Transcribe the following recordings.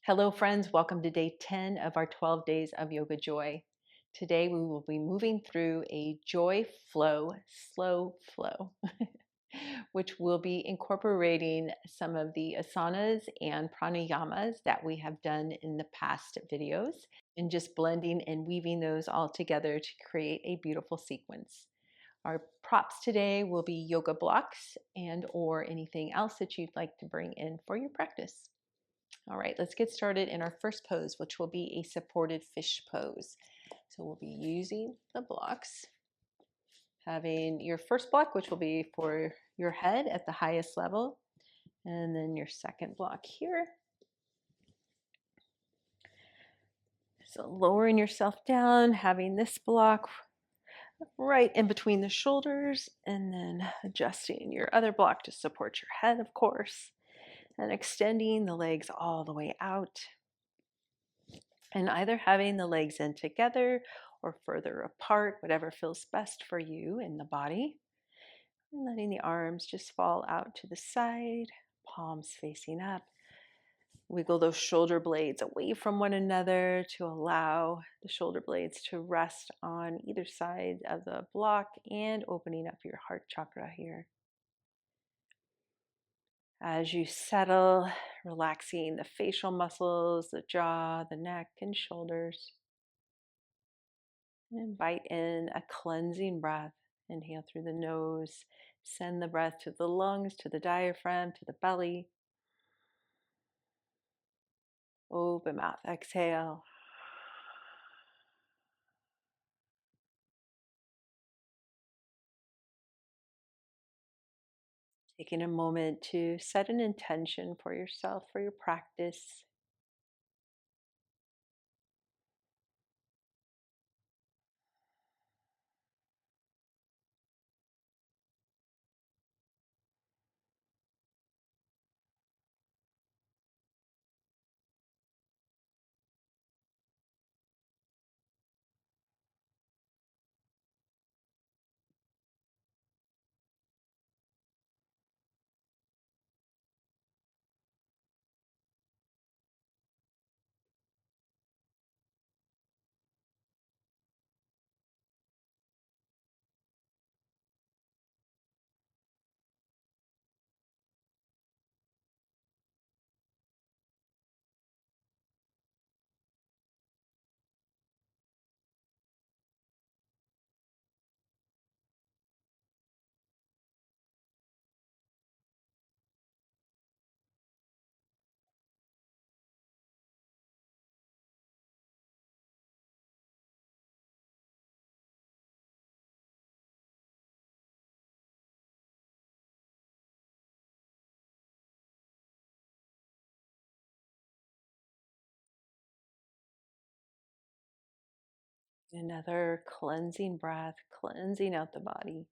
Hello, friends. Welcome to day 10 of our 12 days of yoga joy. Today, we will be moving through a joy flow, slow flow, which will be incorporating some of the asanas and pranayamas that we have done in the past videos and just blending and weaving those all together to create a beautiful sequence. Our props today will be yoga blocks and or anything else that you'd like to bring in for your practice. All right, let's get started in our first pose, which will be a supported fish pose. So we'll be using the blocks, having your first block, which will be for your head at the highest level, and then your second block here. So lowering yourself down, having this block right in between the shoulders, and then adjusting your other block to support your head, of course, and extending the legs all the way out. And either having the legs in together or further apart, whatever feels best for you in the body. And letting the arms just fall out to the side, palms facing up. Wiggle those shoulder blades away from one another to allow the shoulder blades to rest on either side of the block and opening up your heart chakra here. As you settle, relaxing the facial muscles, the jaw, the neck, and shoulders. Invite in a cleansing breath. Inhale through the nose. Send the breath to the lungs, to the diaphragm, to the belly. Open mouth. Exhale. Taking a moment to set an intention for yourself, for your practice. Another cleansing breath, cleansing out the body.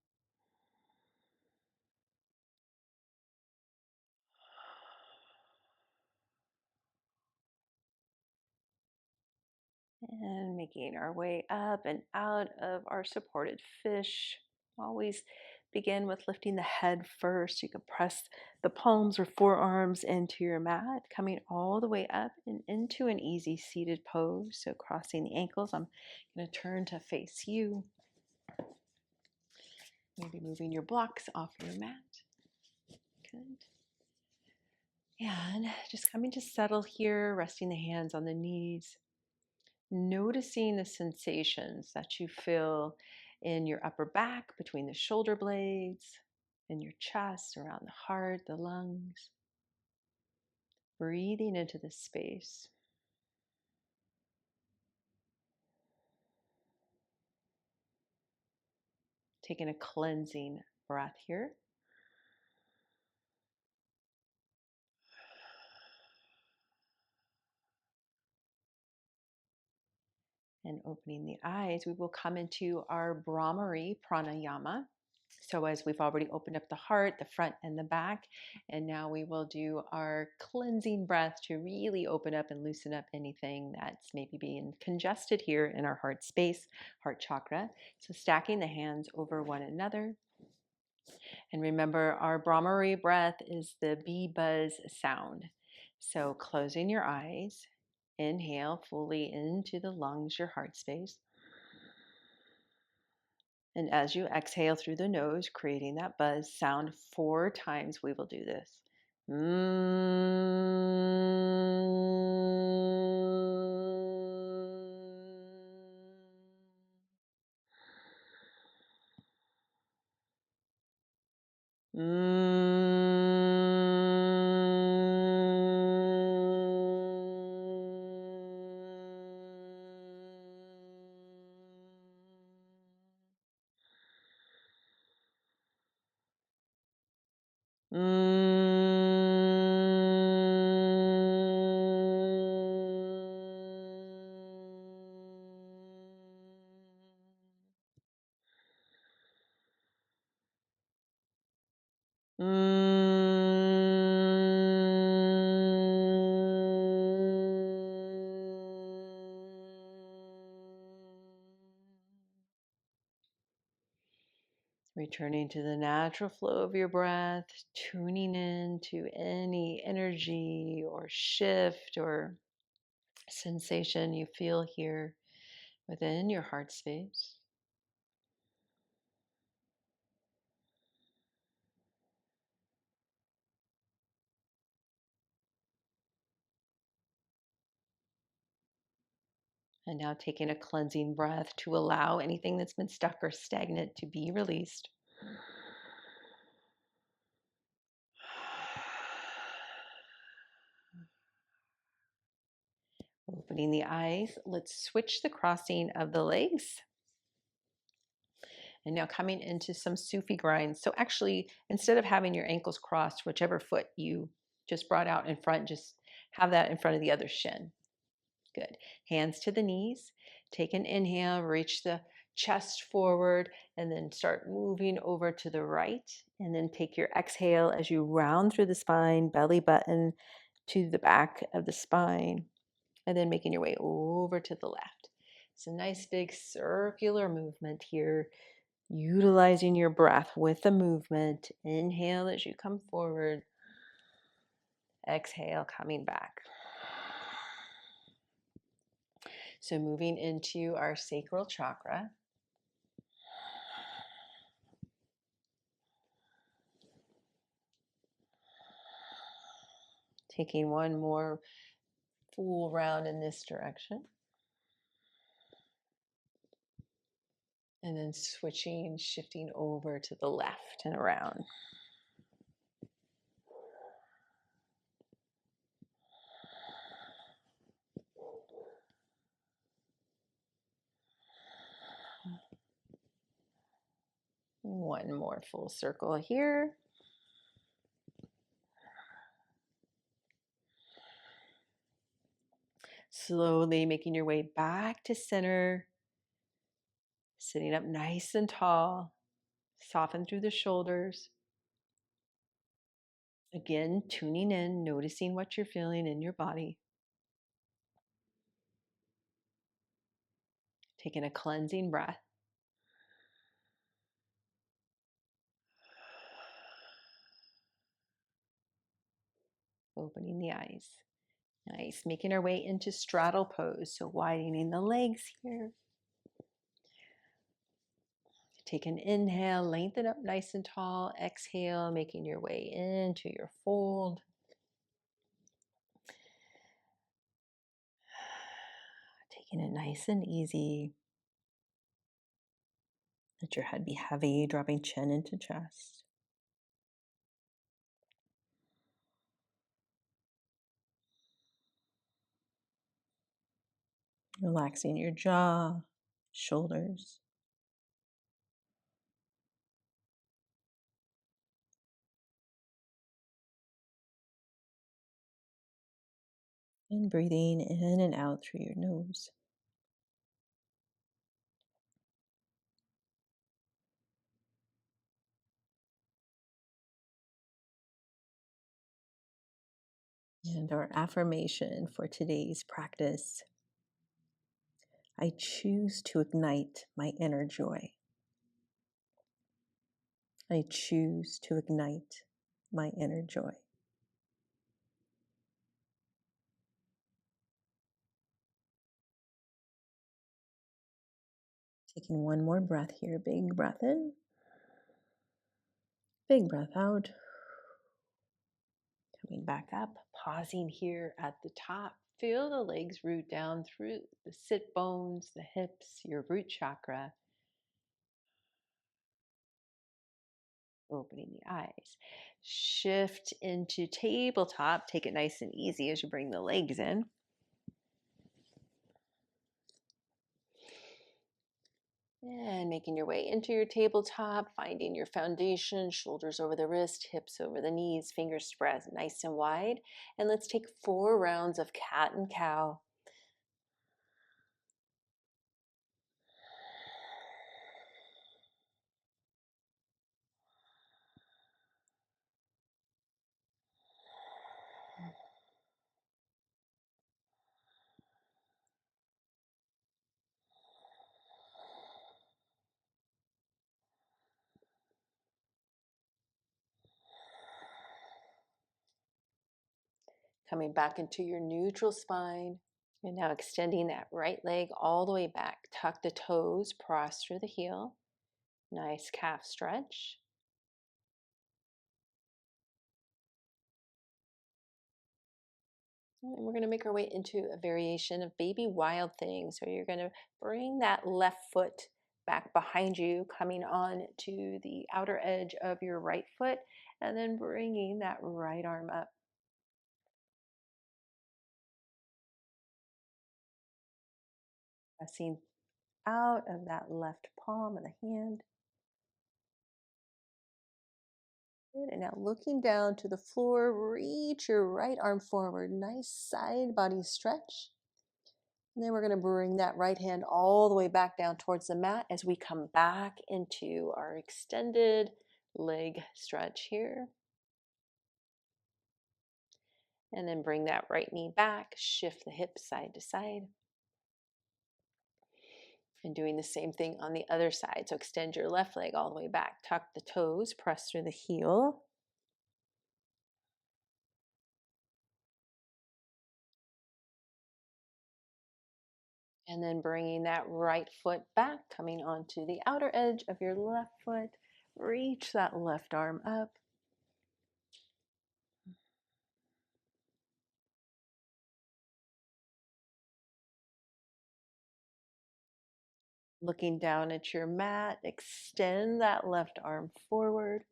And making our way up and out of our supported fish. Always begin with lifting the head first. You can press the palms or forearms into your mat, coming all the way up and into an easy seated pose. So crossing the ankles, I'm going to turn to face you. Maybe moving your blocks off your mat. Good. And just coming to settle here, resting the hands on the knees. Noticing the sensations that you feel in your upper back, between the shoulder blades, in your chest, around the heart, the lungs. Breathing into this space. Taking a cleansing breath here. And opening the eyes, we will come into our Brahmari pranayama. So as we've already opened up the heart, the front and the back, and now we will do our cleansing breath to really open up and loosen up anything that's maybe being congested here in our heart space, heart chakra. So stacking the hands over one another. And remember, our Brahmari breath is the bee buzz sound. So closing your eyes, inhale fully into the lungs, your heart space. And as you exhale through the nose, creating that buzz sound 4 times, we will do this. Returning to the natural flow of your breath, tuning in to any energy or shift or sensation you feel here within your heart space. And now taking a cleansing breath to allow anything that's been stuck or stagnant to be released. Opening the eyes, let's switch the crossing of the legs. And now coming into some Sufi grinds. So actually, instead of having your ankles crossed, whichever foot you just brought out in front, just have that in front of the other shin. Good. Hands to the knees. Take an inhale, reach the chest forward, and then start moving over to the right. And then take your exhale as you round through the spine, belly button to the back of the spine, and then making your way over to the left. It's a nice big circular movement here, utilizing your breath with the movement. Inhale as you come forward. Exhale, coming back. So moving into our sacral chakra. Taking one more full round in this direction. And then switching, shifting over to the left and around. One more full circle here. Slowly making your way back to center. Sitting up nice and tall. Soften through the shoulders. Again, tuning in, noticing what you're feeling in your body. Taking a cleansing breath. Opening the eyes. Nice. Making our way into straddle pose. So widening the legs here. Take an inhale, lengthen up nice and tall. Exhale, making your way into your fold. Taking it nice and easy. Let your head be heavy, dropping chin into chest. Relaxing your jaw, shoulders. And breathing in and out through your nose. And our affirmation for today's practice: I choose to ignite my inner joy. I choose to ignite my inner joy. Taking one more breath here. Big breath in, big breath out. Coming back up, pausing here at the top. Feel the legs root down through the sit bones, the hips, your root chakra. Opening the eyes. Shift into tabletop. Take it nice and easy as you bring the legs in. And making your way into your tabletop, finding your foundation, shoulders over the wrist, hips over the knees, fingers spread nice and wide. And let's take 4 rounds of cat and cow. Coming back into your neutral spine. And now extending that right leg all the way back. Tuck the toes, cross through the heel. Nice calf stretch. And we're going to make our way into a variation of baby wild thing. So you're going to bring that left foot back behind you, coming on to the outer edge of your right foot, and then bringing that right arm up. Pressing out of that left palm of the hand. Good. And now looking down to the floor, reach your right arm forward. Nice side body stretch. And then we're going to bring that right hand all the way back down towards the mat as we come back into our extended leg stretch here. And then bring that right knee back, shift the hips side to side. And doing the same thing on the other side. So extend your left leg all the way back, tuck the toes, press through the heel. And then bringing that right foot back, coming onto the outer edge of your left foot. Reach that left arm up. Looking down at your mat, extend that left arm forward.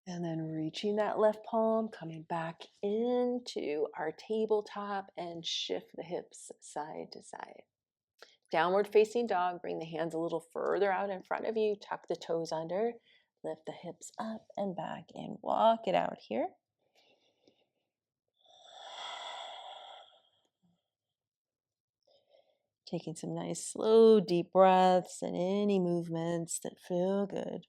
And then reaching that left palm, coming back into our tabletop and shift the hips side to side. Downward facing dog, bring the hands a little further out in front of you, tuck the toes under, lift the hips up and back and walk it out here. Taking some nice, slow, deep breaths and any movements that feel good.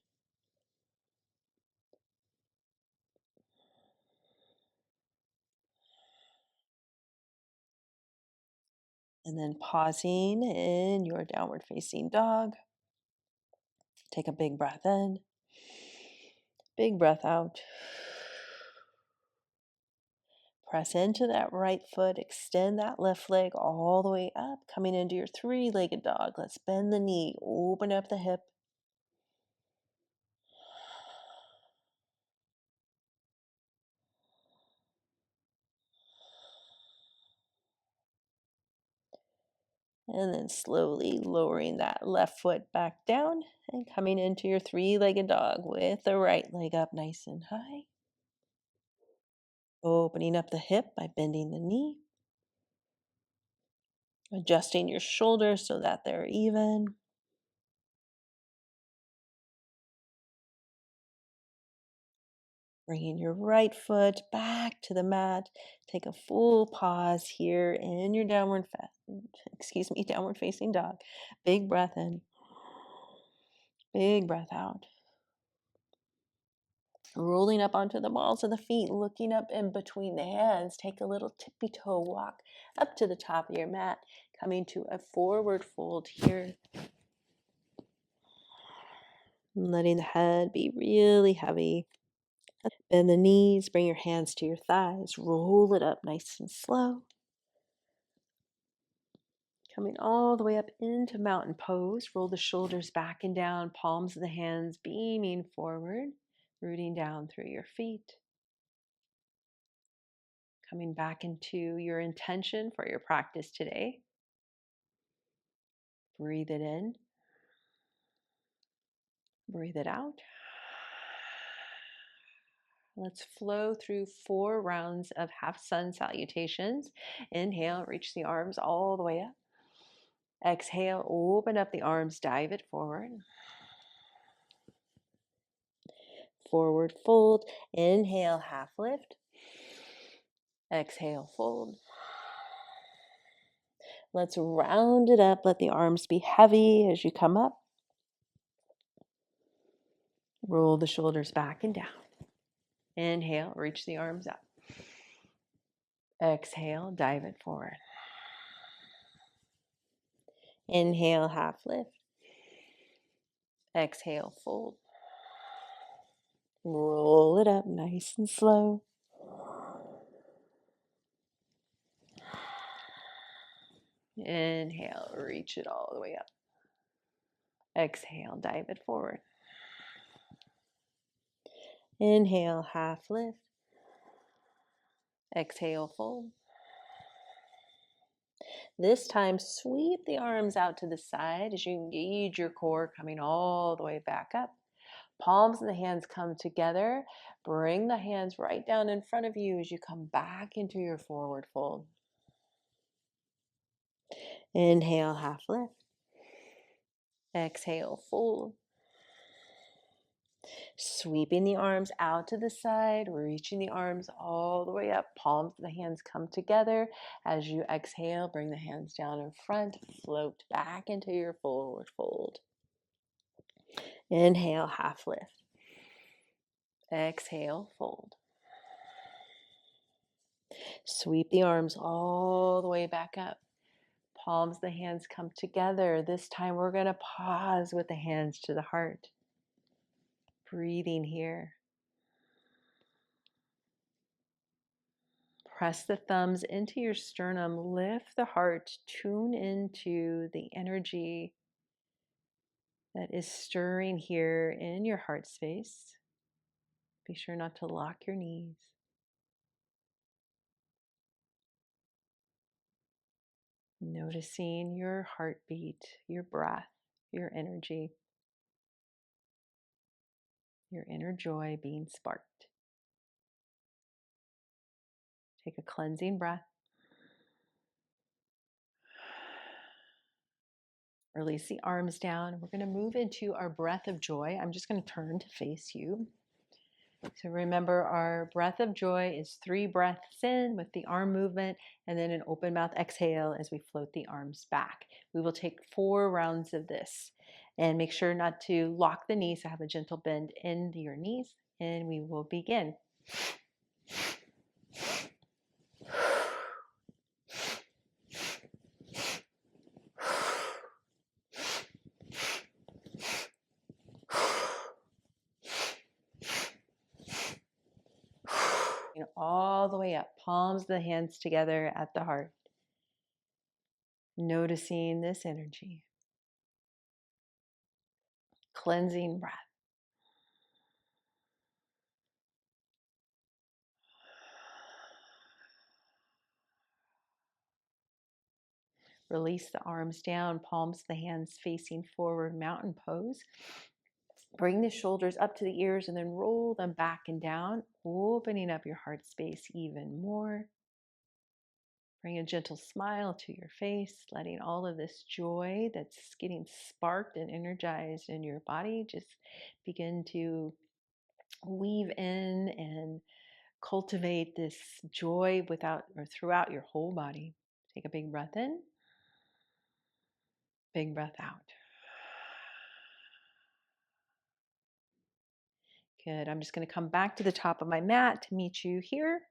And then pausing in your downward facing dog. Take a big breath in, big breath out. Press into that right foot, extend that left leg all the way up, coming into your 3-legged dog. Let's bend the knee, open up the hip. And then slowly lowering that left foot back down and coming into your 3-legged dog with the right leg up nice and high. Opening up the hip by bending the knee. Adjusting your shoulders so that they're even. Bringing your right foot back to the mat. Take a full pause here in your downward facing dog. Big breath in. Big breath out. Rolling up onto the balls of the feet, looking up in between the hands. Take a little tippy toe walk up to the top of your mat, coming to a forward fold here. Letting the head be really heavy. Bend the knees, bring your hands to your thighs, roll it up nice and slow. Coming all the way up into mountain pose. Roll the shoulders back and down, palms of the hands beaming forward, rooting down through your feet. Coming back into your intention for your practice today. Breathe it in. Breathe it out. Let's flow through 4 rounds of half sun salutations. Inhale, reach the arms all the way up. Exhale, open up the arms, dive it forward. Forward fold. Inhale, half lift. Exhale, fold. Let's round it up. Let the arms be heavy as you come up. Roll the shoulders back and down. Inhale, reach the arms up. Exhale, dive it forward. Inhale, half lift. Exhale, fold. Roll it up nice and slow. Inhale, reach it all the way up. Exhale, dive it forward. Inhale, half lift. Exhale, fold. This time, sweep the arms out to the side as you engage your core, coming all the way back up. Palms of the hands come together. Bring the hands right down in front of you as you come back into your forward fold. Inhale, half lift. Exhale, fold. Sweeping the arms out to the side, reaching the arms all the way up. Palms of the hands come together. As you exhale, bring the hands down in front. Float back into your forward fold. Inhale, half lift. Exhale, fold. Sweep the arms all the way back up. Palms of the hands come together. This time we're going to pause with the hands to the heart. Breathing here. Press the thumbs into your sternum. Lift the heart. Tune into the energy that is stirring here in your heart space. Be sure not to lock your knees. Noticing your heartbeat, your breath, your energy, your inner joy being sparked. Take a cleansing breath. Release the arms down. We're going to move into our breath of joy. I'm just going to turn to face you. So remember, our breath of joy is 3 breaths in with the arm movement and then an open mouth exhale as we float the arms back. We will take 4 rounds of this and make sure not to lock the knees. So have a gentle bend into your knees and we will begin. All the way up, palms of the hands together at the heart. Noticing this energy. Cleansing breath. Release the arms down, palms of the hands facing forward, mountain pose. Bring the shoulders up to the ears and then roll them back and down, opening up your heart space even more. Bring a gentle smile to your face, letting all of this joy that's getting sparked and energized in your body just begin to weave in and cultivate this joy without or throughout your whole body. Take a big breath in, big breath out. Good. I'm just going to come back to the top of my mat to meet you here.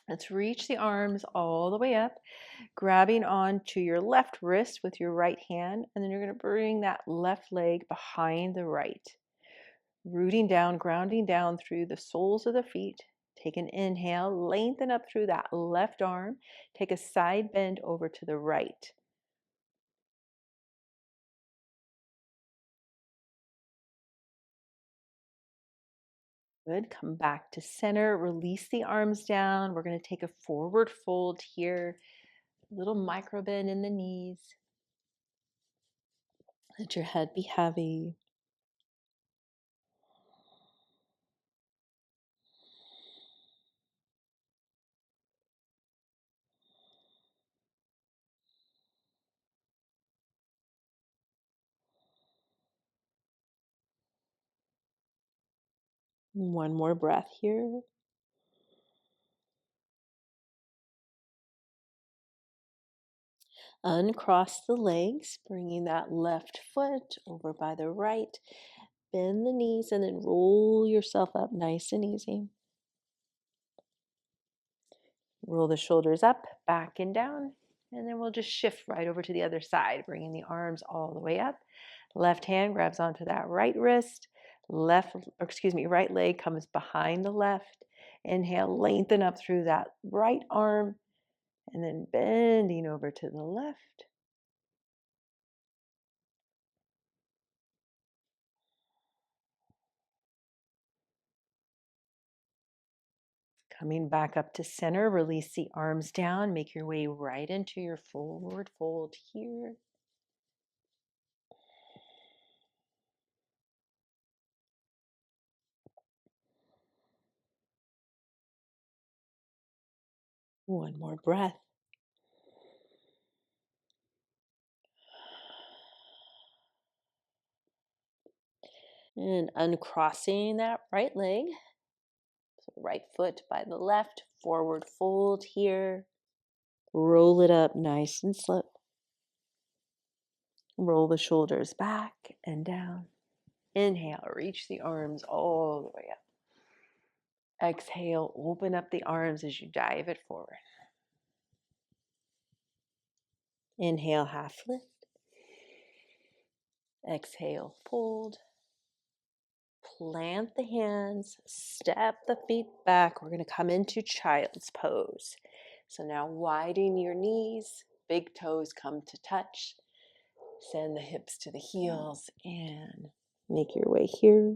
Let's reach the arms all the way up, grabbing onto your left wrist with your right hand, and then you're going to bring that left leg behind the right. Rooting down, grounding down through the soles of the feet. Take an inhale, lengthen up through that left arm. Take a side bend over to the right. Good. Come back to center. Release the arms down. We're going to take a forward fold here. A little micro bend in the knees. Let your head be heavy. One more breath here. Uncross the legs, bringing that left foot over by the right. Bend the knees and then roll yourself up nice and easy. Roll the shoulders up, back and down. And then we'll just shift right over to the other side, bringing the arms all the way up. Left hand grabs onto that right wrist. Right leg comes behind the left. Inhale, lengthen up through that right arm. And then bending over to the left. Coming back up to center, release the arms down. Make your way right into your forward fold here. One more breath. And uncrossing that right leg. So right foot by the left, forward fold here. Roll it up nice and slow. Roll the shoulders back and down. Inhale, reach the arms all the way up. Exhale, open up the arms as you dive it forward. Inhale, half lift. Exhale, fold. Plant the hands, step the feet back. We're going to come into child's pose. So now widen your knees, big toes come to touch. Send the hips to the heels and make your way here.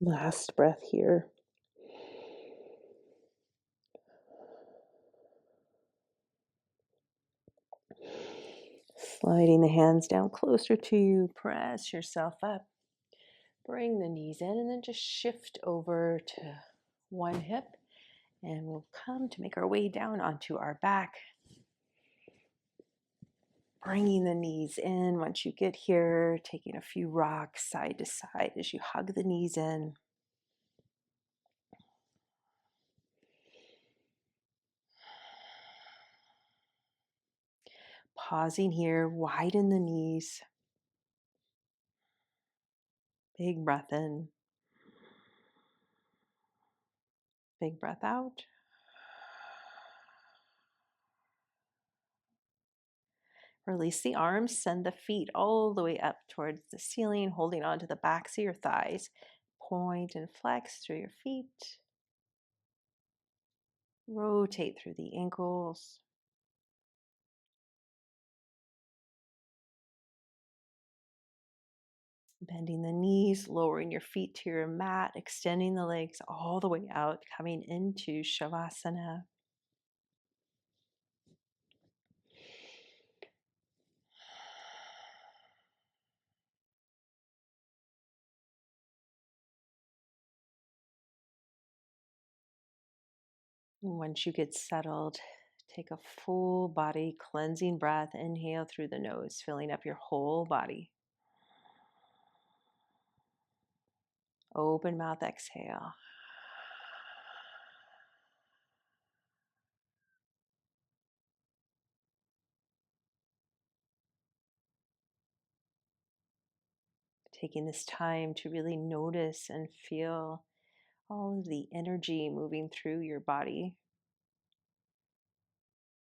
Last breath here. Sliding the hands down closer to you, press yourself up. Bring the knees in and then just shift over to one hip. And we'll come to make our way down onto our back. Bringing the knees in. Once you get here, taking a few rocks side to side as you hug the knees in. Pausing here, widen the knees. Big breath in. Big breath out. Release the arms, send the feet all the way up towards the ceiling, holding onto the backs of your thighs. Point and flex through your feet. Rotate through the ankles. Bending the knees, lowering your feet to your mat, extending the legs all the way out, coming into Shavasana. Once you get settled, take a full body cleansing breath. Inhale through the nose, filling up your whole body. Open mouth exhale. Taking this time to really notice and feel all of the energy moving through your body,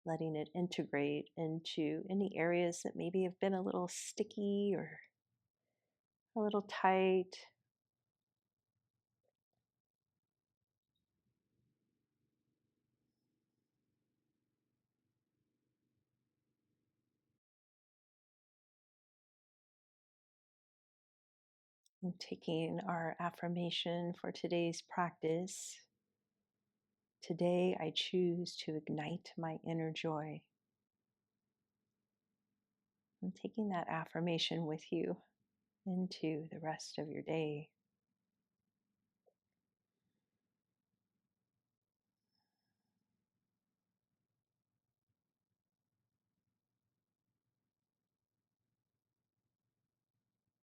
letting it integrate into any areas that maybe have been a little sticky or a little tight. And taking our affirmation for today's practice. Today, I choose to ignite my inner joy. And taking that affirmation with you into the rest of your day.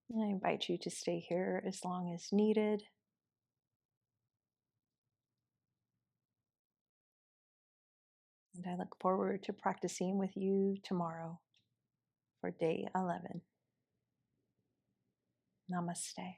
And I invite you to stay here as long as needed. And I look forward to practicing with you tomorrow for day 11. Namaste.